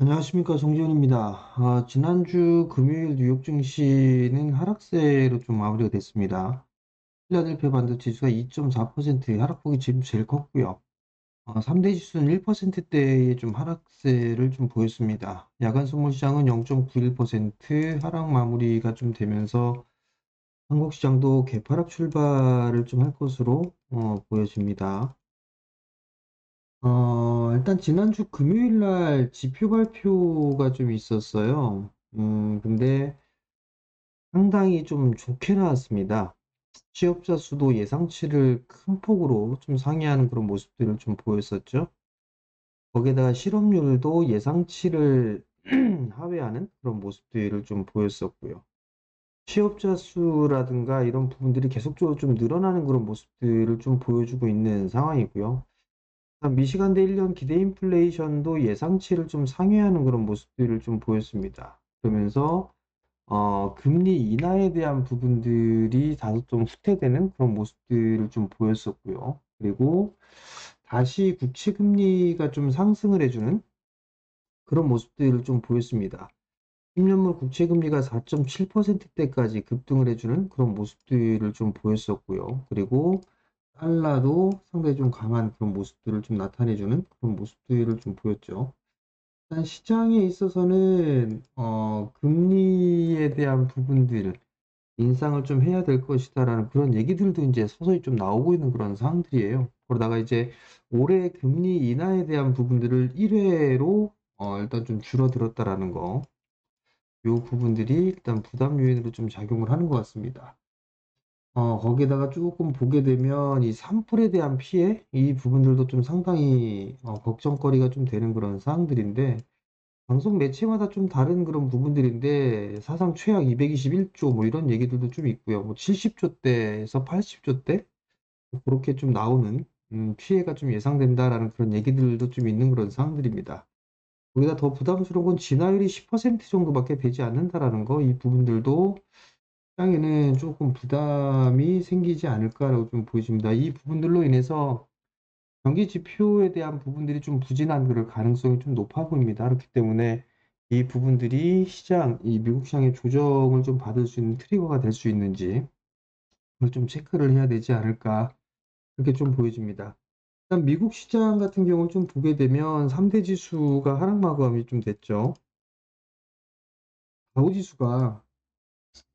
안녕하십니까, 정지훈입니다. 지난주 금요일 뉴욕 증시는 하락세로 좀 마무리가 됐습니다. 필라델피아 반도 지수가 2.4% 하락폭이 지금 제일 컸고요. 3대 지수는 1%대의 좀 하락세를 좀 보였습니다. 야간 선물 시장은 0.91% 하락 마무리가 좀 되면서 한국 시장도 개파락 출발을 좀 할 것으로 보여집니다. 일단 지난주 금요일 날 지표 발표가 좀 있었어요. 근데 상당히 좀 좋게 나왔습니다. 취업자 수도 예상치를 큰 폭으로 좀 상회하는 그런 모습들을 좀 보였었죠. 거기에다가 실업률도 예상치를 하회하는 그런 모습들을 좀 보였었고요. 취업자 수라든가 이런 부분들이 계속적으로 좀 늘어나는 그런 모습들을 좀 보여주고 있는 상황이고요. 미시간대 1년 기대 인플레이션도 예상치를 좀 상회하는 그런 모습들을 좀 보였습니다. 그러면서 금리 인하에 대한 부분들이 다소 좀 후퇴되는 그런 모습들을 좀 보였었고요. 그리고 다시 국채 금리가 좀 상승을 해주는 그런 모습들을 좀 보였습니다. 10년물 국채 금리가 4.7%대까지 급등을 해주는 그런 모습들을 좀 보였었고요. 그리고 달러도 상당히 좀 강한 그런 모습들을 좀 나타내주는 그런 모습들을 좀 보였죠. 일단 시장에 있어서는 금리에 대한 부분들 인상을 좀 해야 될 것이다라는 그런 얘기들도 이제 서서히 좀 나오고 있는 그런 상황들이에요. 그러다가 이제 올해 금리 인하에 대한 부분들을 1회로 일단 좀 줄어들었다라는 거, 요 부분들이 일단 부담 요인으로 좀 작용을 하는 것 같습니다. 거기에다가 조금 보게 되면 이 산불에 대한 피해, 이 부분들도 좀 상당히 걱정거리가 좀 되는 그런 사항들인데, 방송 매체마다 좀 다른 그런 부분들인데, 사상 최악 221조 뭐 이런 얘기들도 좀 있고요. 뭐 70조대에서 80조대? 그렇게 좀 나오는, 피해가 좀 예상된다라는 그런 얘기들도 좀 있는 그런 사항들입니다. 거기다 더 부담스러운 건 진화율이 10% 정도밖에 되지 않는다라는 거, 이 부분들도 시장에는 조금 부담이 생기지 않을까라고 좀 보여집니다. 이 부분들로 인해서 경기 지표에 대한 부분들이 좀 부진한 그럴 가능성이 좀 높아 보입니다. 그렇기 때문에 이 부분들이 이 미국 시장의 조정을 좀 받을 수 있는 트리거가 될 수 있는지 그걸 좀 체크를 해야 되지 않을까 그렇게 좀 보여집니다. 일단 미국 시장 같은 경우를 좀 보게 되면 3대 지수가 하락 마감이 좀 됐죠. 다우 지수가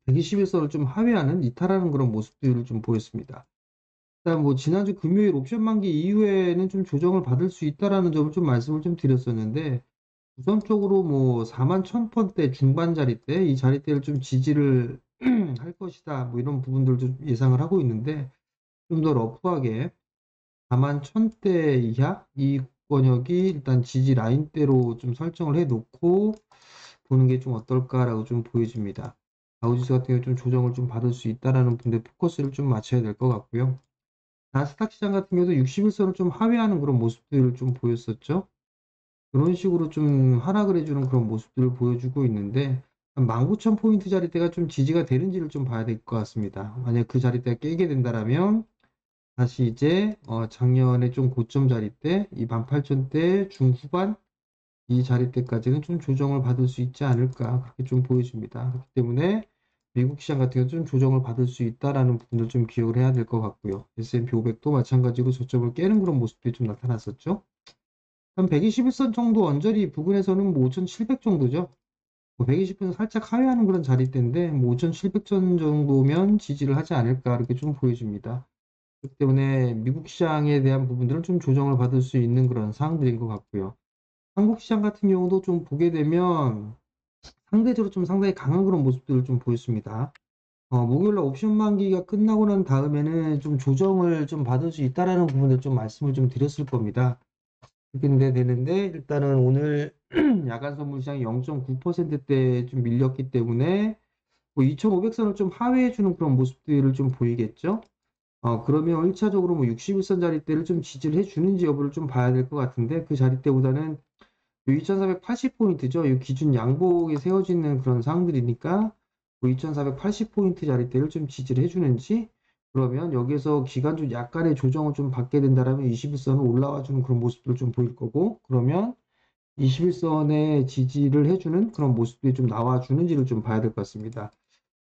121선을 좀 하회하는 이탈하는 그런 모습들을 좀 보였습니다. 일단 뭐 지난주 금요일 옵션 만기 이후에는 좀 조정을 받을 수 있다라는 점을 좀 말씀을 좀 드렸었는데 우선적으로 뭐 4만 1000번대 중반 자리대 이 자리대를 좀 지지를 할 것이다 뭐 이런 부분들도 예상을 하고 있는데 좀 더 러프하게 4만 1000대 이하 이 권역이 일단 지지 라인대로 좀 설정을 해 놓고 보는 게 좀 어떨까라고 좀 보여집니다. 다우지수 같은 경우 좀 조정을 좀 받을 수 있다라는 분들 포커스를 좀 맞춰야 될 것 같고요. 나스닥 시장 같은 경우도 61선을 좀 하회하는 그런 모습들을 좀 보였었죠. 그런 식으로 좀 하락을 해주는 그런 모습들을 보여주고 있는데 19,000포인트 자리대가 좀 지지가 되는지를 좀 봐야 될 것 같습니다. 만약 그 자리대가 깨게 된다라면 다시 이제 작년에 좀 고점 자리대 이 18,000대 중후반 이 자리대까지는 좀 조정을 받을 수 있지 않을까 그렇게 좀 보여집니다. 그렇기 때문에 미국 시장 같은 경우 좀 조정을 받을 수 있다라는 부분을 좀 기억을 해야 될 것 같고요. S&P 500도 마찬가지로 저점을 깨는 그런 모습들이 좀 나타났었죠. 한 121선 정도 언저리 부근에서는 뭐 5,700 정도죠. 뭐 120선 살짝 하회하는 그런 자리대인데 뭐 5,700선 정도면 지지를 하지 않을까 이렇게 좀 보여집니다. 그렇기 때문에 미국 시장에 대한 부분들은 좀 조정을 받을 수 있는 그런 사항들인 것 같고요. 한국 시장 같은 경우도 좀 보게 되면 상대적으로 좀 상당히 강한 그런 모습들을 좀 보였습니다. 목요일 날 옵션 만기가 끝나고 난 다음에는 좀 조정을 좀 받을 수 있다라는 부분을 좀 말씀을 좀 드렸을 겁니다. 그렇게 되는데 일단은 오늘 야간 선물 시장이 0.9%대 좀 밀렸기 때문에 뭐 2,500선을 좀 하회해 주는 그런 모습들을 좀 보이겠죠. 그러면 1차적으로 뭐 61선 자리대를 좀 지지를 해 주는지 여부를 좀 봐야 될 것 같은데 그 자리대보다는 2480포인트죠. 이 기준 양복에 세워지는 그런 상황들이니까 2480포인트 자리대를 좀 지지를 해주는지 그러면 여기서 기간적 약간의 조정을 좀 받게 된다면 21선은 올라와 주는 그런 모습들을 좀 보일 거고 그러면 21선에 지지를 해주는 그런 모습들이 좀 나와주는지를 좀 봐야 될 것 같습니다.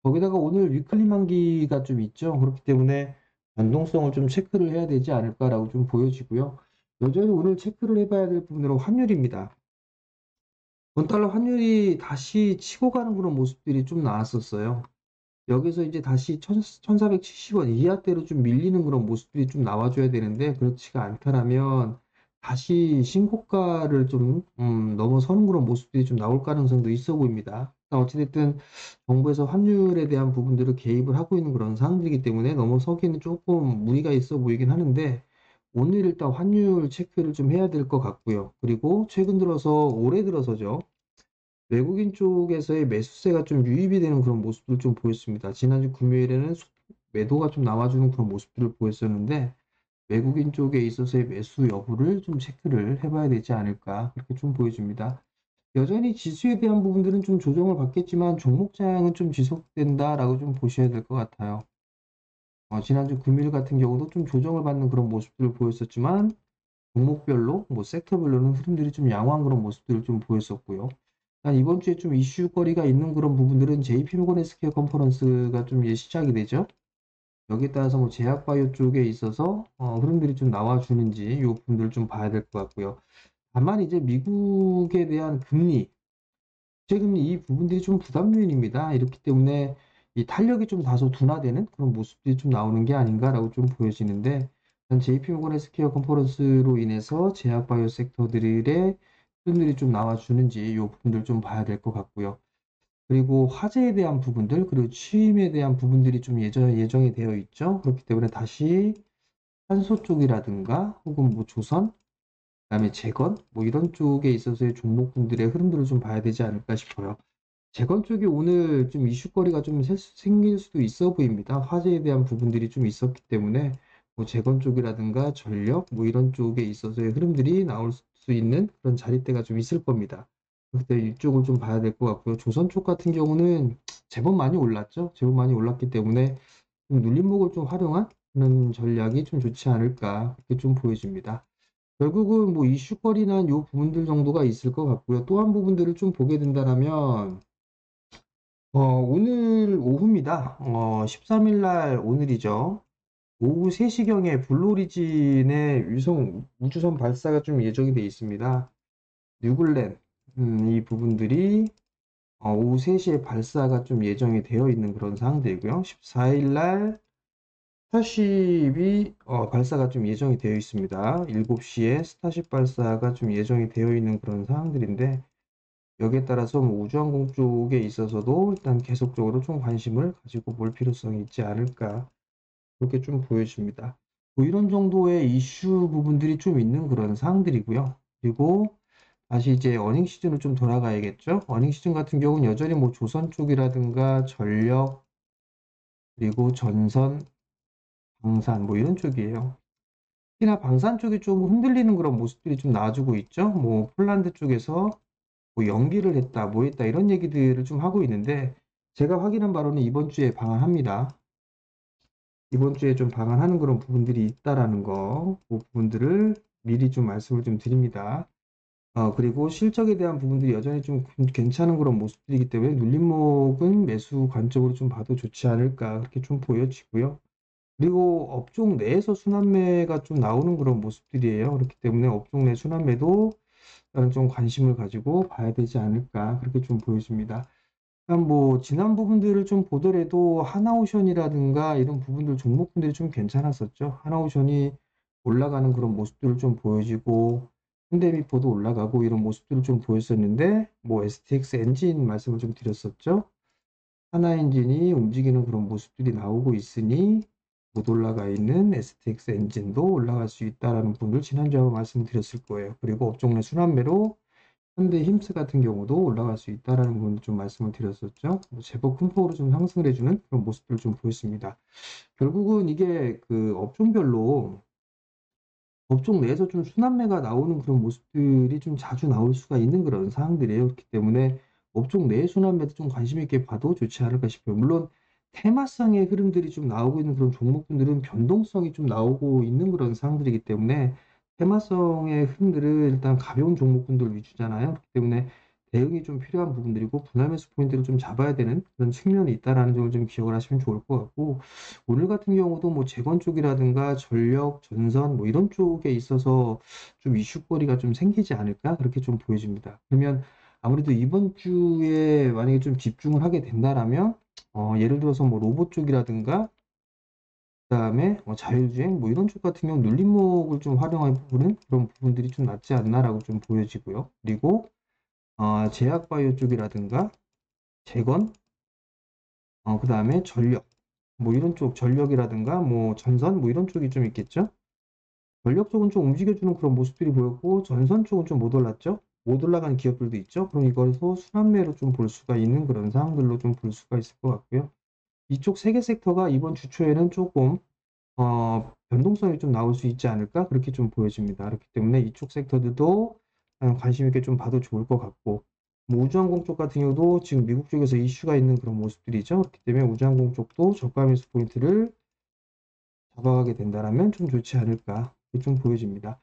거기다가 오늘 위클리 만기가 좀 있죠. 그렇기 때문에 변동성을 좀 체크를 해야 되지 않을까라고 좀 보여지고요. 여전히 오늘 체크를 해봐야 될 부분으로 환율입니다. 원달러 환율이 다시 치고 가는 그런 모습들이 좀 나왔었어요. 여기서 이제 다시 1470원 이하대로 좀 밀리는 그런 모습들이 좀 나와줘야 되는데 그렇지가 않다라면 다시 신고가를 좀 넘어서는 그런 모습들이 좀 나올 가능성도 있어 보입니다. 어찌됐든 정부에서 환율에 대한 부분들을 개입을 하고 있는 그런 상황이기 때문에 넘어서기는 조금 무리가 있어 보이긴 하는데 오늘 일단 환율 체크를 좀 해야 될 것 같고요. 그리고 최근 들어서 올해 들어서죠. 외국인 쪽에서의 매수세가 좀 유입이 되는 그런 모습을 좀 보였습니다. 지난주 금요일에는 매도가 좀 나와주는 그런 모습들을 보였었는데 외국인 쪽에 있어서의 매수 여부를 좀 체크를 해봐야 되지 않을까 그렇게 좀 보여집니다. 여전히 지수에 대한 부분들은 좀 조정을 받겠지만 종목 장은 좀 지속된다라고 좀 보셔야 될 것 같아요. 지난주 금요일 같은 경우도 좀 조정을 받는 그런 모습들을 보였었지만 종목별로 뭐 섹터별로는 흐름들이 좀 양호한 그런 모습들을 좀 보였었고요. 이번 주에 좀 이슈거리가 있는 그런 부분들은 JP모건 헬스케어 컨퍼런스가 좀 이제 시작이 되죠. 여기에 따라서 뭐 제약바이오 쪽에 있어서 흐름들이 좀 나와주는지 이 부분들을 좀 봐야 될 것 같고요. 다만 이제 미국에 대한 금리, 국제금리 이 부분들이 좀 부담 요인입니다. 이렇기 때문에 이 탄력이 좀 다소 둔화되는 그런 모습들이 좀 나오는 게 아닌가라고 좀 보여지는데 JP모건 헬스케어 컨퍼런스로 인해서 제약바이오 섹터들의 흐름들이 좀 나와주는지 이 부분들 좀 봐야 될 것 같고요. 그리고 화재에 대한 부분들, 그리고 취임에 대한 부분들이 좀 예정이 되어 있죠. 그렇기 때문에 다시 탄소 쪽이라든가 혹은 뭐 조선, 그다음에 재건 뭐 이런 쪽에 있어서의 종목군들의 흐름들을 좀 봐야 되지 않을까 싶어요. 재건 쪽이 오늘 좀 이슈거리가 좀 생길 수도 있어 보입니다. 화재에 대한 부분들이 좀 있었기 때문에 뭐 재건 쪽이라든가 전력 뭐 이런 쪽에 있어서의 흐름들이 나올 수 있는 그런 자리대가 좀 있을 겁니다. 그때 이쪽을 좀 봐야 될 것 같고요. 조선 쪽 같은 경우는 제법 많이 올랐죠. 제법 많이 올랐기 때문에 좀 눌림목을 좀 활용한 그런 전략이 좀 좋지 않을까 그렇게 좀 보여집니다. 결국은 뭐 이슈거리나 요 부분들 정도가 있을 것 같고요. 또 한 부분들을 좀 보게 된다면 오늘 오후입니다. 13일 날 오늘이죠. 오후 3시경에 블루오리진의 우주선 발사가 좀 예정이 되어 있습니다. 뉴글렌, 이 부분들이 오후 3시에 발사가 좀 예정이 되어 있는 그런 상황들이고요. 14일 날 스타쉽이 발사가 좀 예정이 되어 있습니다. 7시에 스타쉽 발사가 좀 예정이 되어 있는 그런 상황들인데 여기에 따라서 뭐 우주항공 쪽에 있어서도 일단 계속적으로 좀 관심을 가지고 볼 필요성이 있지 않을까 그렇게 좀 보여집니다. 뭐 이런 정도의 이슈 부분들이 좀 있는 그런 사항들이고요. 그리고 다시 이제 어닝 시즌으로 좀 돌아가야겠죠. 어닝 시즌 같은 경우는 여전히 뭐 조선 쪽이라든가 전력 그리고 전선, 방산 뭐 이런 쪽이에요. 특히나 방산 쪽이 좀 흔들리는 그런 모습들이 좀 나와주고 있죠. 뭐 폴란드 쪽에서 뭐 연기를 했다, 뭐 했다 이런 얘기들을 좀 하고 있는데 제가 확인한 바로는 이번 주에 방한합니다. 이번 주에 좀 방한하는 그런 부분들이 있다라는 거, 그 부분들을 미리 좀 말씀을 좀 드립니다. 그리고 실적에 대한 부분들이 여전히 좀 괜찮은 그런 모습들이기 때문에 눌림목은 매수 관점으로 좀 봐도 좋지 않을까 그렇게 좀 보여지고요. 그리고 업종 내에서 순환매가 좀 나오는 그런 모습들이에요. 그렇기 때문에 업종 내 순환매도 나는 좀 관심을 가지고 봐야 되지 않을까 그렇게 좀 보여집니다. 일단 뭐 지난 부분들을 좀 보더라도 하나오션이라든가 이런 부분들 종목분들이 좀 괜찮았었죠. 하나오션이 올라가는 그런 모습들을 좀 보여지고 현대미포도 올라가고 이런 모습들을 좀 보였었는데 뭐 STX 엔진 말씀을 좀 드렸었죠. 하나엔진이 움직이는 그런 모습들이 나오고 있으니 못 올라가 있는 STX 엔진도 올라갈 수 있다라는 부분을 지난주에 한번 말씀드렸을 거예요. 그리고 업종 내 순환매로 현대 힘스 같은 경우도 올라갈 수 있다라는 부분을 좀 말씀을 드렸었죠. 제법 큰 폭으로 좀 상승을 해주는 그런 모습들을 좀 보였습니다. 결국은 이게 그 업종 내에서 좀 순환매가 나오는 그런 모습들이 좀 자주 나올 수가 있는 그런 상황들이에요. 그렇기 때문에 업종 내 순환매도 좀 관심 있게 봐도 좋지 않을까 싶어요. 물론 테마성의 흐름들이 좀 나오고 있는 그런 종목군들은 변동성이 좀 나오고 있는 그런 상황들이기 때문에 테마성의 흐름들은 일단 가벼운 종목군들 위주잖아요. 그렇기 때문에 대응이 좀 필요한 부분들이고 분할 매수 포인트를 좀 잡아야 되는 그런 측면이 있다라는 점을 좀 기억을 하시면 좋을 것 같고, 오늘 같은 경우도 뭐 재건 쪽이라든가 전력, 전선 뭐 이런 쪽에 있어서 좀 이슈거리가 좀 생기지 않을까 그렇게 좀 보여집니다. 그러면 아무래도 이번 주에 만약에 좀 집중을 하게 된다라면 예를 들어서 뭐 로봇 쪽이라든가 그다음에 자율주행 뭐 이런 쪽 같은 경우 눌림목을 좀 활용한 부분은 그런 부분들이 좀 낫지 않나라고 좀 보여지고요. 그리고 제약바이오 쪽이라든가 재건, 그다음에 전력 뭐 이런 쪽 전력이라든가 뭐 전선 뭐 이런 쪽이 좀 있겠죠. 전력 쪽은 좀 움직여주는 그런 모습들이 보였고 전선 쪽은 좀 못 올랐죠. 못 올라간 기업들도 있죠. 그럼 이걸로 순환매로 좀 볼 수가 있는 그런 상황들로 좀 볼 수가 있을 것 같고요. 이쪽 세 개 섹터가 이번 주 초에는 조금 변동성이 좀 나올 수 있지 않을까 그렇게 좀 보여집니다. 그렇기 때문에 이쪽 섹터들도 관심 있게 좀 봐도 좋을 것 같고, 뭐 우주항공 쪽 같은 경우도 지금 미국 쪽에서 이슈가 있는 그런 모습들이죠. 그렇기 때문에 우주항공 쪽도 저가 매수 포인트를 잡아가게 된다라면 좀 좋지 않을까 그렇게 좀 보여집니다.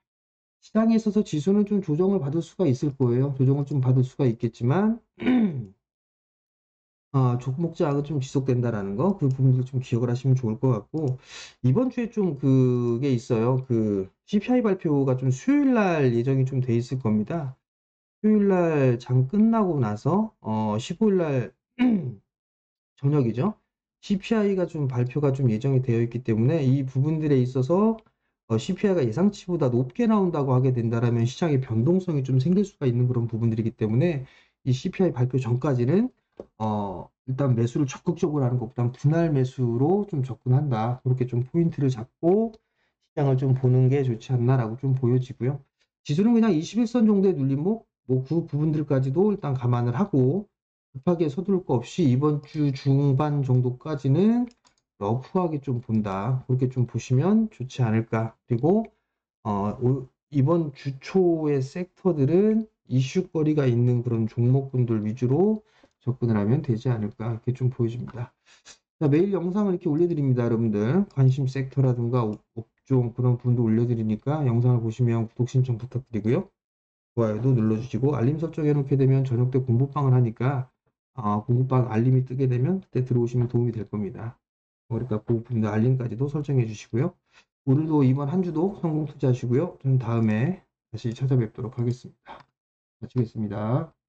시장에 있어서 지수는 좀 조정을 받을 수가 있을 거예요. 조정을 좀 받을 수가 있겠지만 종목장은 좀 지속된다라는 거, 그 부분들 좀 기억을 하시면 좋을 것 같고, 이번 주에 좀 그게 있어요. 그 CPI 발표가 좀 수요일 날 예정이 좀 돼 있을 겁니다. 수요일 날 장 끝나고 나서 15일 날 저녁이죠. CPI가 좀 발표가 좀 예정이 되어 있기 때문에 이 부분들에 있어서 CPI가 예상치보다 높게 나온다고 하게 된다라면 시장의 변동성이 좀 생길 수가 있는 그런 부분들이기 때문에 이 CPI 발표 전까지는 일단 매수를 적극적으로 하는 것보단 분할 매수로 좀 접근한다. 그렇게 좀 포인트를 잡고 시장을 좀 보는 게 좋지 않나라고 좀 보여지고요. 지수는 그냥 21선 정도의 눌림목, 뭐 그 부분들까지도 일단 감안을 하고 급하게 서두를 거 없이 이번 주 중반 정도까지는 러프하게 좀 본다. 그렇게 좀 보시면 좋지 않을까. 그리고 이번 주 초의 섹터들은 이슈거리가 있는 그런 종목군들 위주로 접근을 하면 되지 않을까. 이렇게 좀 보여집니다. 자, 매일 영상을 이렇게 올려드립니다, 여러분들. 관심 섹터라든가 업종 그런 부분도 올려드리니까 영상을 보시면 구독 신청 부탁드리고요. 좋아요도 눌러주시고 알림 설정해 놓게 되면 저녁 때 공부방을 하니까 공부방 알림이 뜨게 되면 그때 들어오시면 도움이 될 겁니다. 그러니까 그 부분도 알림까지도 설정해 주시고요. 오늘도 이번 한 주도 성공 투자하시고요. 저는 다음에 다시 찾아뵙도록 하겠습니다. 마치겠습니다.